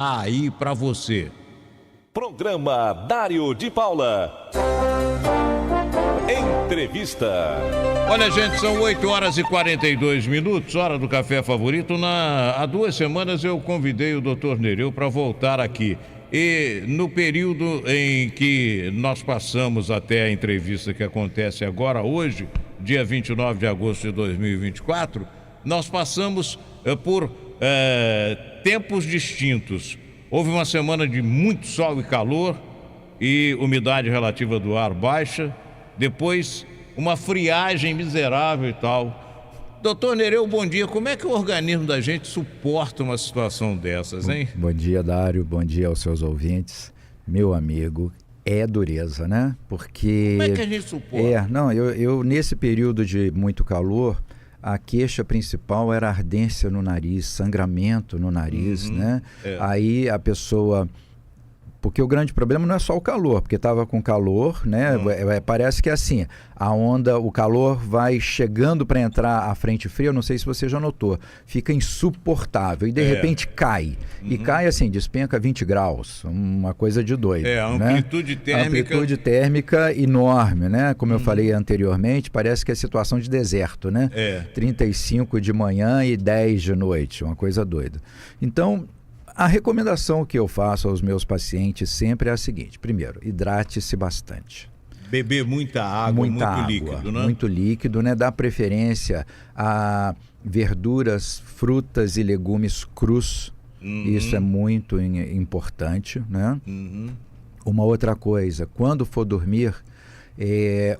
aí para você. Programa Dário de Paula. Entrevista. Olha, gente, são 8h42, hora do café favorito. Há 2 semanas eu convidei o Dr. Nereu para voltar aqui. E no período em que nós passamos até a entrevista que acontece agora, hoje, dia 29 de agosto de 2024, nós passamos por tempos distintos. Houve uma semana de muito sol e calor e umidade relativa do ar baixa. Depois, uma friagem miserável e tal. Doutor Nereu, bom dia. Como é que o organismo da gente suporta uma situação dessas, hein? Bom dia, Dário. Bom dia aos seus ouvintes. Meu amigo, é dureza, né? Porque... Como é que a gente suporta? Eu nesse período de muito calor, a queixa principal era ardência no nariz, sangramento no nariz, né? Aí a pessoa... Porque o grande problema não é só o calor, porque estava com calor, né? Parece que é assim, o calor vai chegando para entrar à frente fria, eu não sei se você já notou, fica insuportável e de repente cai. E cai assim, despenca 20 graus, uma coisa de doido. A amplitude térmica... Amplitude térmica enorme, né? Como eu falei anteriormente, parece que é situação de deserto, né? 35 de manhã e 10 de noite, uma coisa doida. Então... A recomendação que eu faço aos meus pacientes sempre é a seguinte: primeiro, hidrate-se bastante. Beber muita água, líquido, né? Muito líquido, né? Dá preferência a verduras, frutas e legumes crus. Isso é muito importante, né? Uma outra coisa, quando for dormir,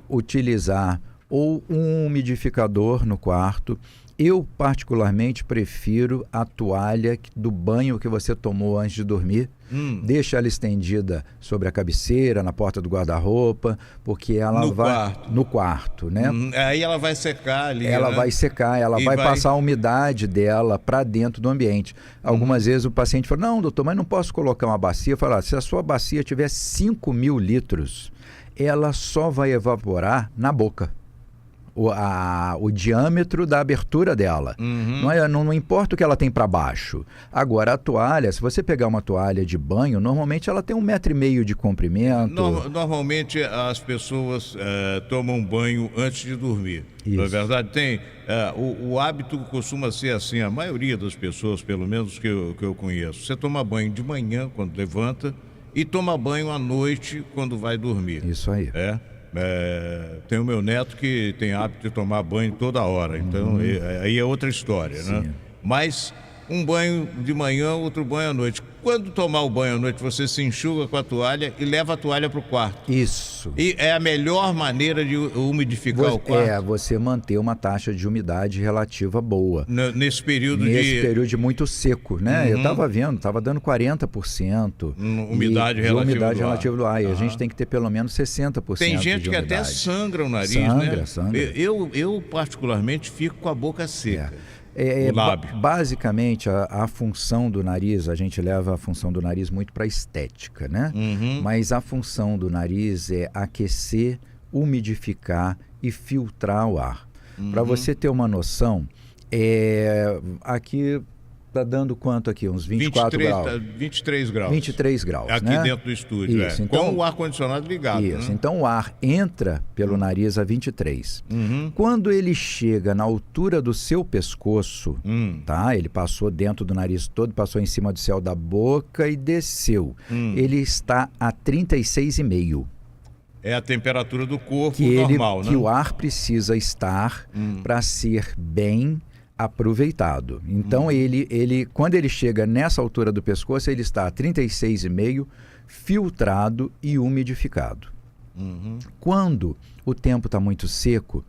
utilizar ou um umidificador no quarto. Eu, particularmente, prefiro a toalha do banho que você tomou antes de dormir. Deixa ela estendida sobre a cabeceira, na porta do guarda-roupa, porque ela no quarto, né? Aí ela vai secar ali. Ela vai secar, ela vai passar a umidade dela para dentro do ambiente. Algumas vezes o paciente fala: não, doutor, mas não posso colocar uma bacia. Eu falo: se a sua bacia tiver 5.000 litros, ela só vai evaporar na boca. O diâmetro da abertura dela. Não importa o que ela tem para baixo. Agora, a toalha, se você pegar uma toalha de banho, normalmente ela tem 1,5 metro de comprimento. Normalmente as pessoas tomam banho antes de dormir. Na verdade, o hábito costuma ser assim, a maioria das pessoas, pelo menos que eu conheço. Você toma banho de manhã, quando levanta, e toma banho à noite, quando vai dormir. Isso aí. Tem o meu neto que tem hábito de tomar banho toda hora, então aí é outra história, né? Mas um banho de manhã, outro banho à noite. Quando tomar o banho à noite, você se enxuga com a toalha e leva a toalha para o quarto. Isso. E é a melhor maneira de umidificar o quarto? Você manter uma taxa de umidade relativa boa. Nesse período de muito seco, né? Eu estava vendo, estava dando 40%. Umidade relativa do ar. E a gente tem que ter pelo menos 60% Tem gente que até sangra o nariz, né? Sangra. Eu particularmente fico com a boca seca. Basicamente, a função do nariz, a gente leva a função do nariz muito para a estética, né? Mas a função do nariz é aquecer, umidificar e filtrar o ar. Para você ter uma noção, aqui está dando quanto aqui? Uns 24 graus? 23 graus. 23 graus, aqui, né? Dentro do estúdio, isso, então, com o ar-condicionado ligado. Isso, né? Então o ar entra pelo nariz a 23. Quando ele chega na altura do seu pescoço, tá? Ele passou dentro do nariz todo, passou em cima do céu da boca e desceu. Ele está a 36,5. É a temperatura do corpo normal, né? Que o ar precisa estar para ser bem aproveitado. Então, quando ele chega nessa altura do pescoço, ele está a 36,5, filtrado e umidificado. Quando o tempo está muito seco,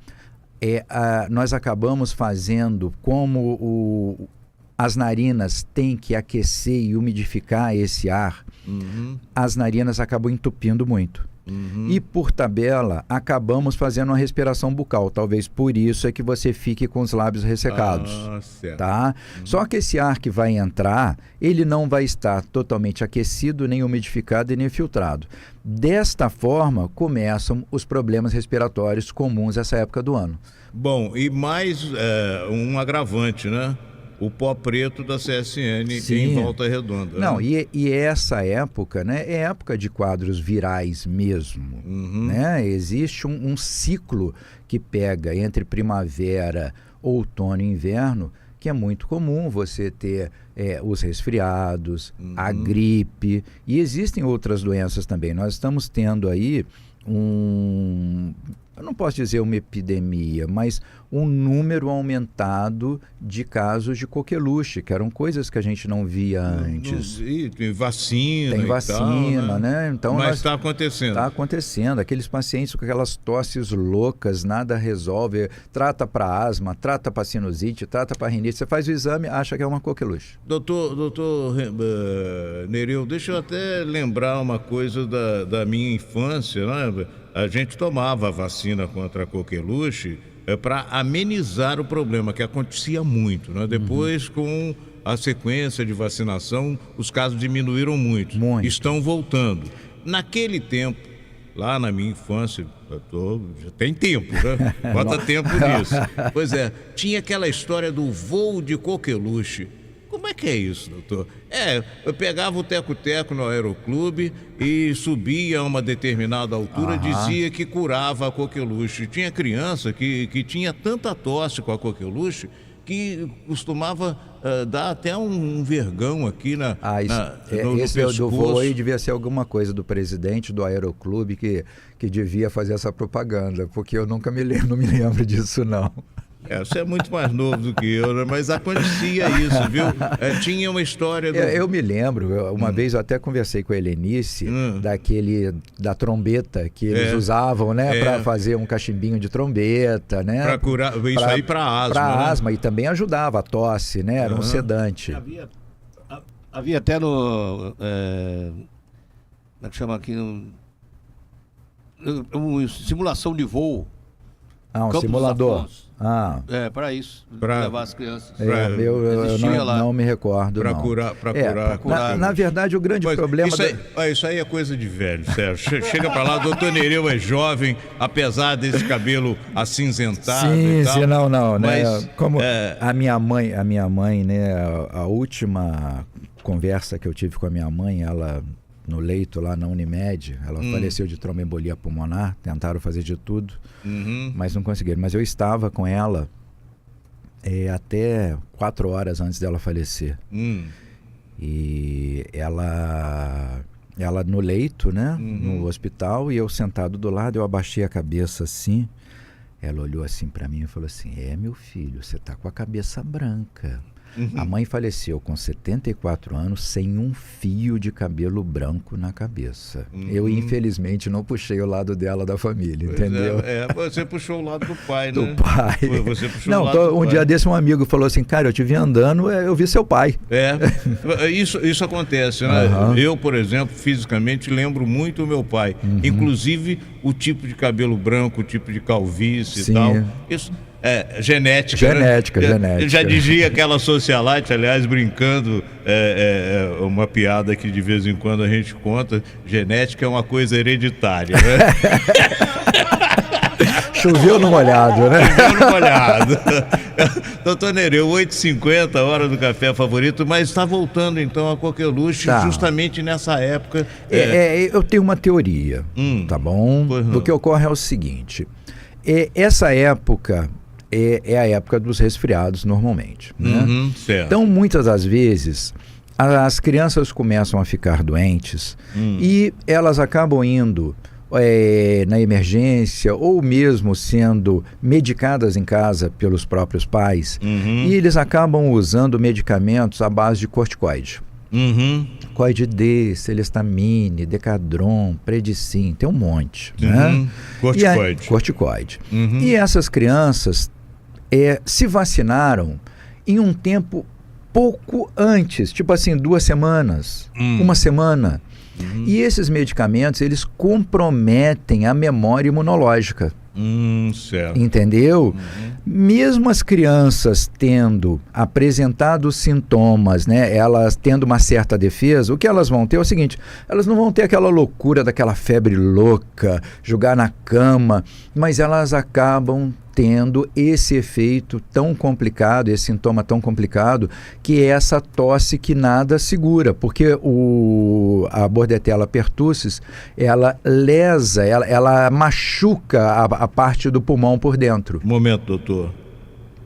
nós acabamos fazendo como as narinas têm que aquecer e umidificar esse ar, as narinas acabam entupindo muito. E por tabela acabamos fazendo uma respiração bucal. Talvez por isso é que você fique com os lábios ressecados, tá? Só que esse ar que vai entrar, ele não vai estar totalmente aquecido, nem umidificado e nem filtrado. Desta forma começam os problemas respiratórios comuns essa época do ano. Bom, e mais um agravante, né? o pó preto da CSN Sim. em Volta Redonda. Não, né? e essa época, né, é época de quadros virais mesmo. Né? Existe um ciclo que pega entre primavera, outono e inverno, que é muito comum você ter os resfriados, a gripe, e existem outras doenças também. Nós estamos tendo aí eu não posso dizer uma epidemia, mas um número aumentado de casos de coqueluche, que eram coisas que a gente não via antes. E tem vacina. Tem e vacina, tal, né? Então, mas está acontecendo. Está acontecendo. Aqueles pacientes com aquelas tosses loucas, nada resolve. Trata para asma, trata para sinusite, trata para rinite. Você faz o exame, acha que é uma coqueluche. Doutor Nereu, deixa eu até lembrar uma coisa da minha infância, né? A gente tomava a vacina contra a coqueluche para amenizar o problema, que acontecia muito, né? Depois, com a sequência de vacinação, os casos diminuíram muito. Estão voltando. Naquele tempo, lá na minha infância, já tem tempo, né? Bota tempo nisso. Pois é, tinha aquela história do voo de coqueluche. Como é que é isso, doutor? Eu pegava o teco-teco no aeroclube e subia a uma determinada altura, dizia que curava a coqueluche. Tinha criança que tinha tanta tosse com a coqueluche que costumava dar até um vergão aqui no esse pescoço. do voo aí devia ser alguma coisa do presidente do aeroclube que devia fazer essa propaganda, porque eu nunca não me lembro disso, não. Você é muito mais novo do que eu, né? Mas acontecia isso, viu? Tinha uma história Eu me lembro, uma vez eu até conversei com a Helenice, da trombeta que eles usavam, né? Para fazer um cachimbinho de trombeta, né? Para curar, isso aí para asma. Para asma, e também ajudava a tosse, né? Era um sedante. Havia até no... como é que chama aqui? Simulação de voo. Um simulador. Para isso, levar as crianças. Eu não me recordo, Para não. curar. Na verdade, o grande problema... Isso aí é coisa de velho, Sérgio. Chega para lá, o doutor Nereu é jovem, apesar desse cabelo acinzentado e tal. Sim, não, mas, né? Como a minha mãe, né? A última conversa que eu tive com a minha mãe, ela... no leito lá na Unimed, ela faleceu de tromboembolia pulmonar, tentaram fazer de tudo, mas não conseguiram. Mas eu estava com ela até 4 horas antes dela falecer. E ela no leito, né, no hospital, e eu sentado do lado, eu abaixei a cabeça assim, ela olhou assim para mim e falou assim: meu filho, você tá com a cabeça branca. A mãe faleceu com 74 anos, sem um fio de cabelo branco na cabeça. Eu, infelizmente, não puxei o lado dela da família, entendeu? Você puxou o lado do pai, né? Do pai. Você puxou o lado do pai. Dia desse um amigo falou assim: cara, eu te vi andando, eu vi seu pai. Isso acontece, né? Eu, por exemplo, fisicamente lembro muito o meu pai. Inclusive o tipo de cabelo branco, o tipo de calvície e tal. Isso... genética. Genética. Ele já dizia aquela socialite, aliás, brincando, uma piada que de vez em quando a gente conta: genética é uma coisa hereditária, né? Choveu no molhado, né? Choveu no molhado. Doutor Nereu, 8h50, hora do café favorito, mas está voltando então a coqueluche justamente nessa época. Eu tenho uma teoria, tá bom? O que ocorre é o seguinte: essa época é a época dos resfriados normalmente, né? Certo. Então, muitas das vezes, as crianças começam a ficar doentes e elas acabam indo na emergência ou mesmo sendo medicadas em casa pelos próprios pais, e eles acabam usando medicamentos à base de corticoide. Corticoide D, Celestamine, Decadron, Predicin, tem um monte, né? Corticoide. E essas crianças se vacinaram em um tempo pouco antes, tipo assim, 2 semanas, 1 semana. E esses medicamentos, eles comprometem a memória imunológica. Certo. Entendeu? Mesmo as crianças tendo apresentado sintomas, né, elas tendo uma certa defesa, o que elas vão ter é o seguinte: elas não vão ter aquela loucura daquela febre louca, jogar na cama, mas elas acabam tendo esse efeito tão complicado, esse sintoma tão complicado, que é essa tosse que nada segura, porque a Bordetella pertussis, ela lesa, ela machuca a parte do pulmão por dentro. Momento, doutor.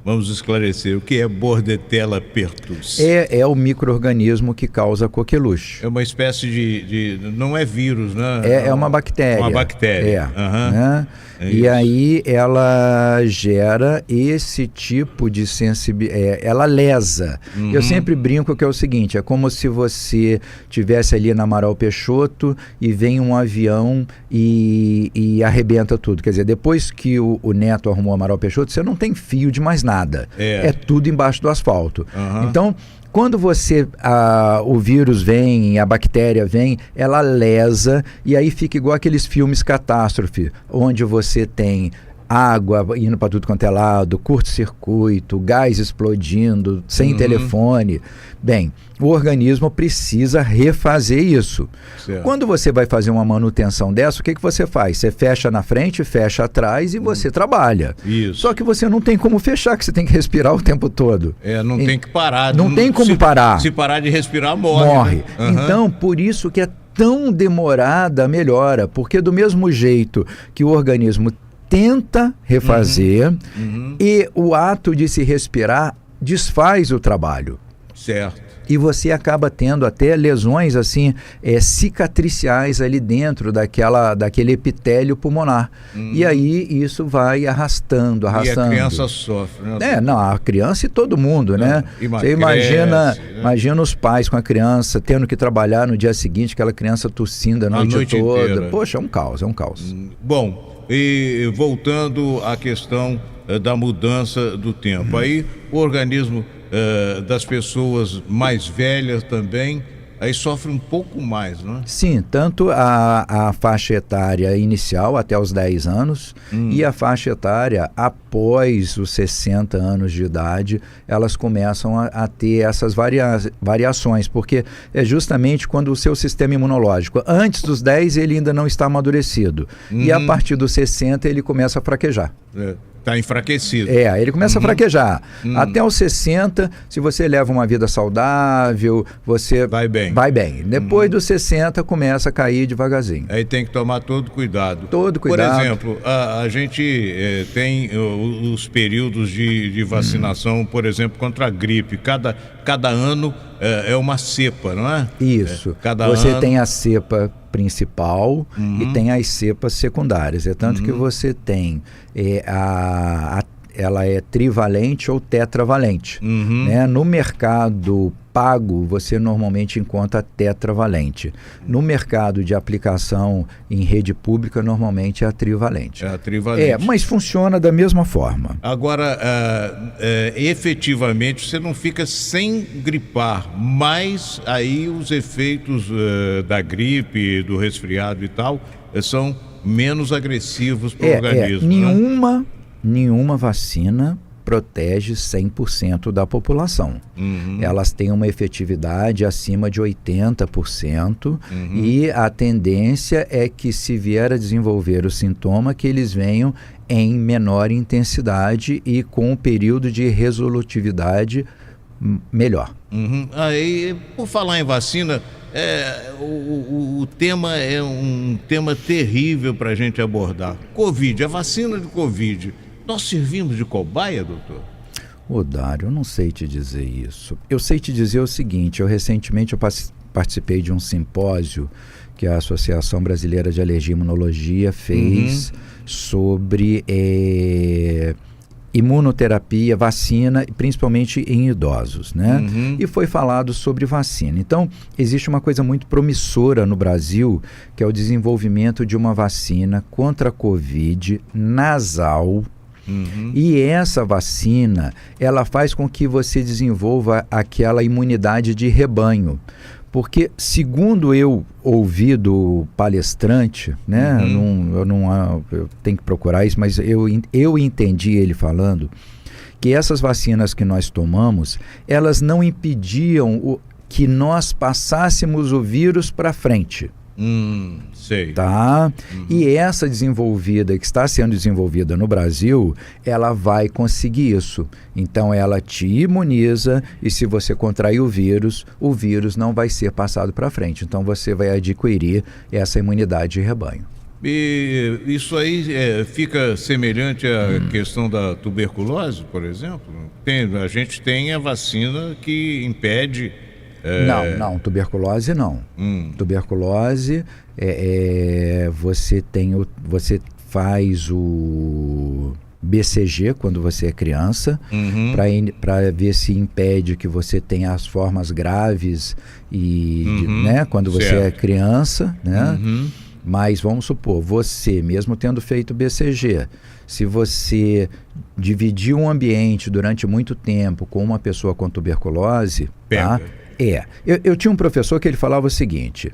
Vamos esclarecer. O que é Bordetella pertussis? É o micro-organismo que causa coqueluche. É uma espécie de não é vírus, né? É uma bactéria. Uma bactéria. Né? E aí ela gera esse tipo de sensibilidade, ela lesa. Eu sempre brinco que é o seguinte, é como se você tivesse ali na Amaral Peixoto e vem um avião e arrebenta tudo. Quer dizer, depois que o Neto arrumou o Amaral Peixoto, você não tem fio de mais nada. É tudo embaixo do asfalto. Então, quando o vírus vem, a bactéria vem, ela lesa e aí fica igual aqueles filmes catástrofe, onde você tem água indo para tudo quanto é lado, curto-circuito, gás explodindo, sem telefone. Bem, o organismo precisa refazer isso. Certo. Quando você vai fazer uma manutenção dessa, o que você faz? Você fecha na frente, fecha atrás e você trabalha. Isso. Só que você não tem como fechar, que você tem que respirar o tempo todo. Não tem que parar. Não tem como parar. Se parar de respirar, morre. Né? Então, por isso que é tão demorada a melhora, porque do mesmo jeito que o organismo tenta refazer e o ato de se respirar desfaz o trabalho. Certo. E você acaba tendo até lesões assim, cicatriciais ali dentro daquele epitélio pulmonar. E aí isso vai arrastando. E a criança sofre, né? Não, a criança e todo mundo, né? Você imagina os pais com a criança tendo que trabalhar no dia seguinte, aquela criança tossindo a noite toda. Inteira. Poxa, é um caos. Bom, e voltando à questão da mudança do tempo, aí o organismo das pessoas mais velhas também, aí sofre um pouco mais, não é? Sim, tanto a faixa etária inicial até os 10 anos e a faixa etária após os 60 anos de idade, elas começam a ter essas variações, porque é justamente quando o seu sistema imunológico, antes dos 10 ele ainda não está amadurecido, e a partir dos 60 ele começa a fraquejar. Está enfraquecido. Ele começa a fraquejar. Até os 60, se você leva uma vida saudável, você vai bem. Depois dos 60, começa a cair devagarzinho. Aí tem que tomar todo cuidado. Por exemplo, a gente tem os períodos de vacinação, por exemplo, contra a gripe. Cada ano é uma cepa, não é? Isso. Você tem a cepa principal e tem as cepas secundárias. É tanto que você tem ela é trivalente ou tetravalente. Né? No mercado pago, você normalmente encontra tetravalente. No mercado de aplicação em rede pública, normalmente é a trivalente. É a trivalente. Mas funciona da mesma forma. Agora, efetivamente, você não fica sem gripar, mas aí os efeitos da gripe, do resfriado e tal, são menos agressivos para o organismo. Nenhuma vacina protege 100% da população. Elas têm uma efetividade acima de 80% e a tendência é que, se vier a desenvolver o sintoma, que eles venham em menor intensidade e com um período de resolutividade melhor. Aí, por falar em vacina, o tema é um tema terrível para a gente abordar. Covid, a vacina de Covid. Nós servimos de cobaia, doutor? Dário, eu não sei te dizer isso. Eu sei te dizer o seguinte, recentemente participei de um simpósio que a Associação Brasileira de Alergia e Imunologia fez sobre imunoterapia, vacina, principalmente em idosos, né? E foi falado sobre vacina. Então, existe uma coisa muito promissora no Brasil, que é o desenvolvimento de uma vacina contra a Covid nasal. E essa vacina, ela faz com que você desenvolva aquela imunidade de rebanho. Porque, segundo eu ouvi do palestrante, né, eu tenho que procurar isso, mas eu entendi ele falando que essas vacinas que nós tomamos, elas não impediam que nós passássemos o vírus para frente. Sei. Tá? E essa desenvolvida, que está sendo desenvolvida no Brasil, ela vai conseguir isso. Então ela te imuniza e se você contrair o vírus não vai ser passado para frente. Então você vai adquirir essa imunidade de rebanho. E isso aí fica semelhante à questão da tuberculose, por exemplo? A gente tem a vacina que impede... Não, tuberculose não. Tuberculose, você faz o BCG quando você é criança, para ver se impede que você tenha as formas graves né, quando você é criança, né? Mas vamos supor, você mesmo tendo feito BCG, se você dividir um ambiente durante muito tempo com uma pessoa com tuberculose, tá? Eu tinha um professor que ele falava o seguinte: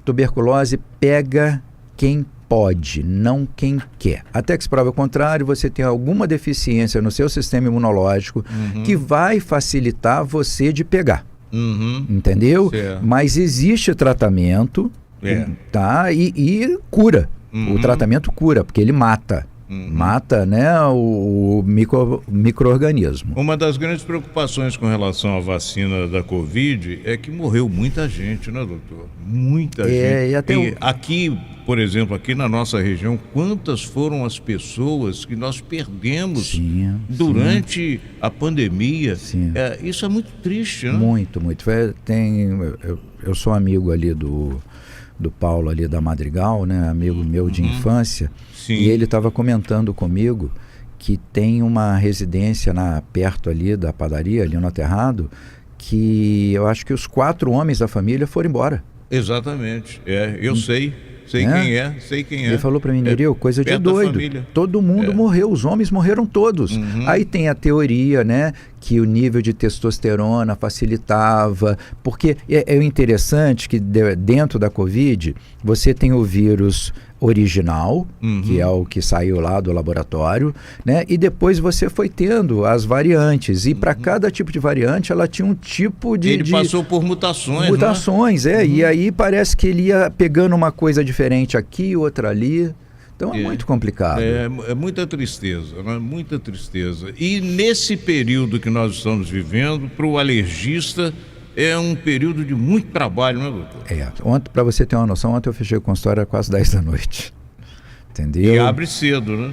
tuberculose pega quem pode, não quem quer. Até que se prove o contrário, você tem alguma deficiência no seu sistema imunológico que vai facilitar você de pegar. Entendeu? Certo. Mas existe tratamento, tá? E cura. O tratamento cura, porque ele mata. Mata, né, o micro-organismo. Uma das grandes preocupações com relação à vacina da Covid é que morreu muita gente, né, doutor? Muita gente. E até aqui, por exemplo, aqui na nossa região, quantas foram as pessoas que nós perdemos durante a pandemia? Isso é muito triste, né? Muito. Eu sou amigo ali do Paulo ali da Madrigal, né, amigo meu de infância. E ele estava comentando comigo que tem uma residência perto ali da padaria, ali no Aterrado, que eu acho que os 4 homens da família foram embora. Exatamente. Eu sei quem é. Ele falou para mim, Nereu, coisa de doido. Todo mundo morreu, os homens morreram todos. Aí tem a teoria, né, que o nível de testosterona facilitava, porque é interessante que dentro da Covid você tem o vírus original, que é o que saiu lá do laboratório, né? E depois você foi tendo as variantes, e para cada tipo de variante ela tinha um tipo de... Ele passou por mutações, Mutações, e aí parece que ele ia pegando uma coisa diferente aqui, outra ali. Então é muito complicado. É muita tristeza, né? Muita tristeza. E nesse período que nós estamos vivendo, para o alergista, é um período de muito trabalho, né, doutor? Ontem, para você ter uma noção, ontem eu fechei o consultório quase 10 da noite. Entendeu? E abre cedo, né?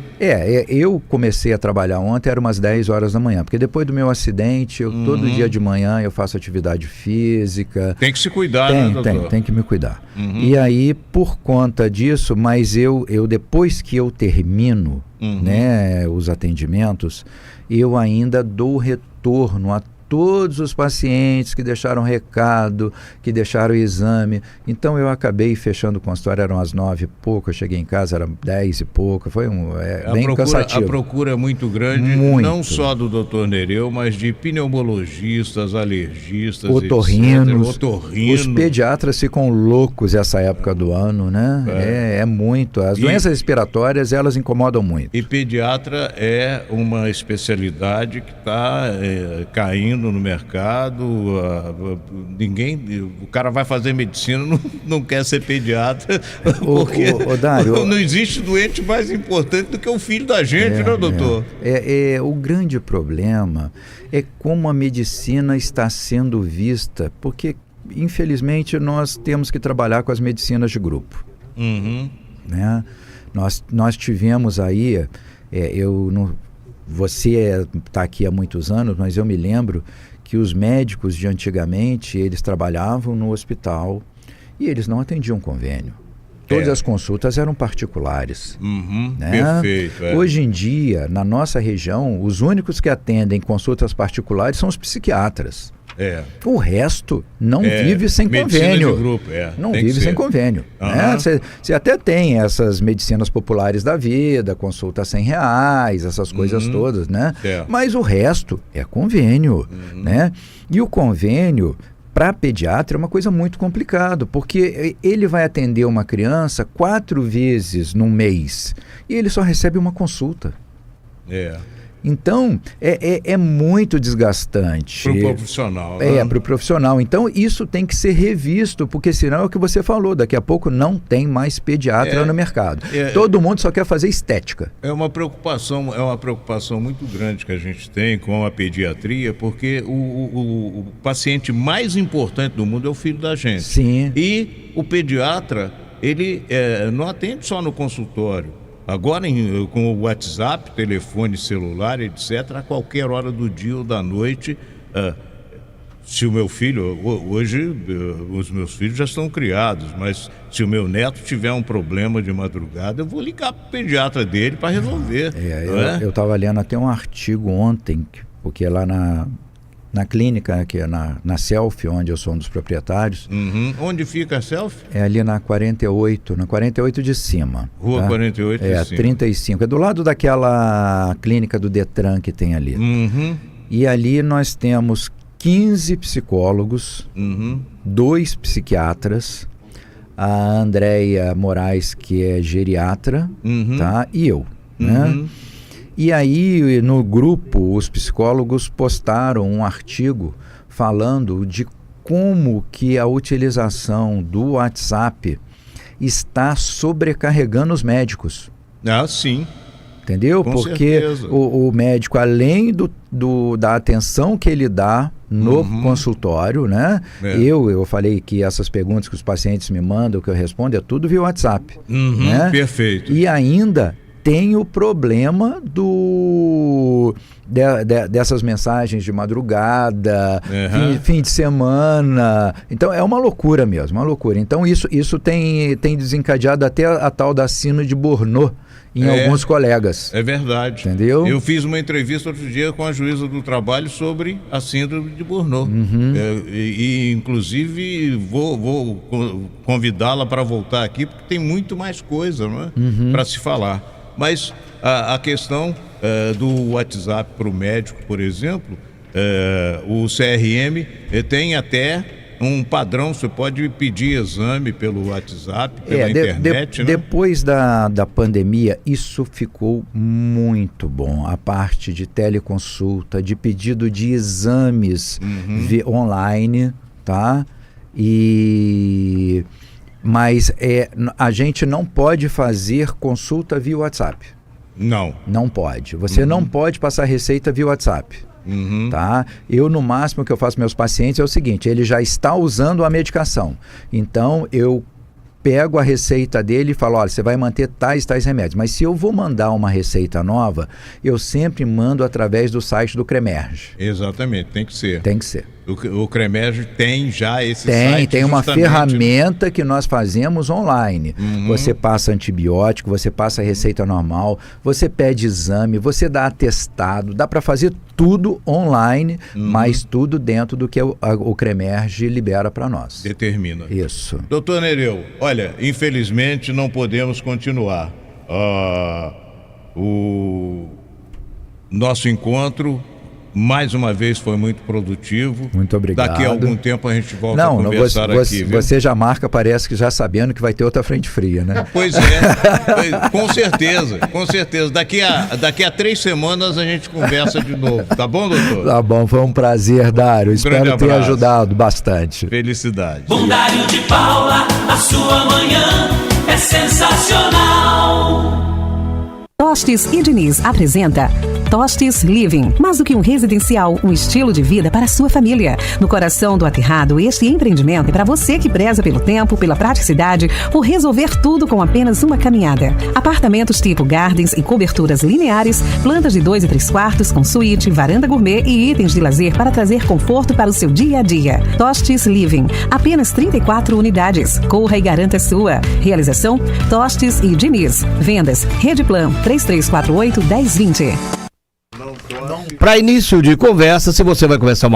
Eu comecei a trabalhar ontem, era umas 10 horas da manhã, porque depois do meu acidente, todo dia de manhã eu faço atividade física. Tem que se cuidar, né, doutor? Tem que me cuidar. E aí, por conta disso, mas eu depois que eu termino né, os atendimentos, eu ainda dou retorno a todos os pacientes que deixaram recado, que deixaram o exame. Então eu acabei fechando o consultório, eram as 9 e pouco, eu cheguei em casa, era 10 e pouco, foi bem cansativo. A procura é muito grande, não só do doutor Nereu, mas de pneumologistas, alergistas, otorrinos. Otorrino. Os pediatras ficam loucos essa época do ano, né? É muito. As doenças respiratórias, elas incomodam muito. E pediatra é uma especialidade que está caindo no mercado, o cara vai fazer medicina, não quer ser pediatra, porque Dário, não existe doente mais importante do que o filho da gente, né, doutor? O grande problema é como a medicina está sendo vista, porque infelizmente nós temos que trabalhar com as medicinas de grupo. Né? Nós tivemos aí, você está aqui há muitos anos, mas eu me lembro que os médicos de antigamente, eles trabalhavam no hospital e eles não atendiam convênio. Todas as consultas eram particulares. Né? Perfeito. Hoje em dia, na nossa região, os únicos que atendem consultas particulares são os psiquiatras. O resto não vive sem convênio. De grupo, não vive sem convênio. Você até tem essas medicinas populares da vida, consulta R$100, essas coisas todas, né? Mas o resto é convênio, né? E o convênio, para pediatra, é uma coisa muito complicada, porque ele vai atender uma criança 4 vezes num mês e ele só recebe uma consulta. Então, é muito desgastante. Para o profissional. Para o profissional. Então, isso tem que ser revisto, porque senão é o que você falou, daqui a pouco não tem mais pediatra no mercado. Todo mundo só quer fazer estética. É uma preocupação muito grande que a gente tem com a pediatria, porque o paciente mais importante do mundo é o filho da gente. Sim. E o pediatra, ele não atende só no consultório. Agora, com o WhatsApp, telefone celular, etc., a qualquer hora do dia ou da noite, se o meu filho, hoje os meus filhos já estão criados, mas se o meu neto tiver um problema de madrugada, eu vou ligar para o pediatra dele para resolver. Eu estava lendo até um artigo ontem, porque lá na clínica, que é na Selfie, onde eu sou um dos proprietários. Onde fica a Selfie? É ali na 48 de cima. Rua 48 de cima. 35. É do lado daquela clínica do Detran que tem ali. E ali nós temos 15 psicólogos, 2 psiquiatras, a Andréia Moraes, que é geriatra, tá? E eu, né? E aí, no grupo, os psicólogos postaram um artigo falando de como que a utilização do WhatsApp está sobrecarregando os médicos. Sim. Entendeu? Com porque certeza. O médico, além da atenção que ele dá no consultório, né? Eu falei que essas perguntas que os pacientes me mandam, que eu respondo, é tudo via WhatsApp. Né? Perfeito. E ainda tem o problema dessas mensagens de madrugada, fim de semana. Então é uma loucura mesmo, uma loucura. Então isso tem desencadeado até a tal da síndrome de Burnout em alguns colegas. É verdade. Entendeu? Eu fiz uma entrevista outro dia com a juíza do trabalho sobre a síndrome de Burnout. E inclusive vou convidá-la para voltar aqui, porque tem muito mais coisa, não é? Para se falar. Mas a questão do WhatsApp para o médico, por exemplo, o CRM tem até um padrão, você pode pedir exame pelo WhatsApp, pela internet, né? Depois da pandemia, isso ficou muito bom. A parte de teleconsulta, de pedido de exames online, tá? Mas a gente não pode fazer consulta via WhatsApp. Não. Não pode. Você não pode passar receita via WhatsApp. Tá? Eu, no máximo, que eu faço meus pacientes é o seguinte: ele já está usando a medicação. Então, eu pego a receita dele e falo, olha, você vai manter tais remédios. Mas se eu vou mandar uma receita nova, eu sempre mando através do site do Cremerge. Exatamente, tem que ser. Tem que ser. O Cremerge tem já esse site. Tem uma ferramenta que nós fazemos online. Você passa antibiótico, você passa receita normal, você pede exame, você dá atestado, dá para fazer tudo online, mas tudo dentro do que o Cremerge libera para nós. Determina. Isso. Doutor Nereu, olha, infelizmente não podemos continuar. O nosso encontro mais uma vez foi muito produtivo. Muito obrigado. Daqui a algum tempo a gente volta a conversar aqui. Você já marca, parece que já sabendo que vai ter outra frente fria, né? Pois é, com certeza, com certeza. Daqui a 3 semanas a gente conversa de novo, tá bom, doutor? Tá bom, foi um prazer, Dário. Espero ter ajudado bastante. Felicidade. Bom Dário de Paula, a sua manhã é sensacional. Tostes e Diniz apresenta Tostes Living, mais do que um residencial, um estilo de vida para a sua família. No coração do aterrado, este empreendimento é para você que preza pelo tempo, pela praticidade, por resolver tudo com apenas uma caminhada. Apartamentos tipo gardens e coberturas lineares, plantas de 2 e 3 quartos com suíte, varanda gourmet e itens de lazer para trazer conforto para o seu dia a dia. Tostes Living, apenas 34 unidades. Corra e garanta a sua. Realização Tostes e Diniz. Vendas Redplan 3348-1020. Para início de conversa, se você vai conversar uma hora